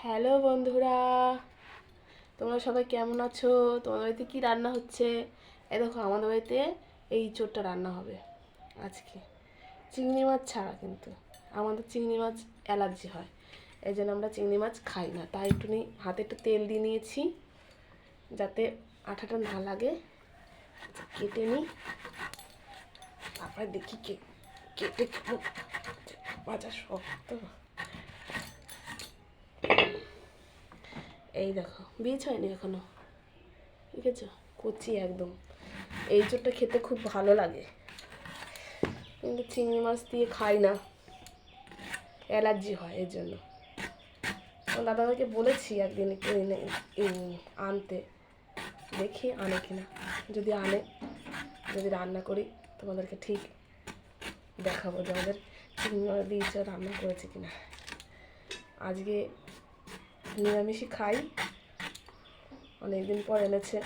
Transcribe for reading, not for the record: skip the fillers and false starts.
Hello বন্ধুরা, তোমরা সবাই কেমন আছো? তোমাদের বাড়িতে কী রান্না হচ্ছে? এই দেখো, আমাদের বাড়িতে এই চোরটা রান্না হবে আজকে। চিংড়ি মাছ ছাড়া, কিন্তু আমাদের চিংড়ি মাছ অ্যালার্জি হয়, এই জন্য আমরা চিংড়ি মাছ খাই না। তাই হাতে একটু তেল দিয়ে নিয়েছি যাতে আঠাটা না লাগে। কেটে নিই, তারপরে দেখি কেটে কেমন ভাজা শক্ত। এই দেখো, বীজ হয়নি এখনো, ঠিক আছে, কচি একদম। এই চোরটা খেতে খুব ভালো লাগে, কিন্তু চিংড়ি মাছ দিয়ে খাই না, অ্যালার্জি হয় এই জন্য। দাদাকে বলেছি একদিন একটু আনতে, দেখি আনে কিনা। যদি আনে, যদি রান্না করি তোমাদেরকে ঠিক দেখাবো যে আমাদের চিংড়ি মাছ দিয়ে রান্না করেছে কিনা। আজকে নিরামিষই খাই, অনেকদিন পর এনেছে,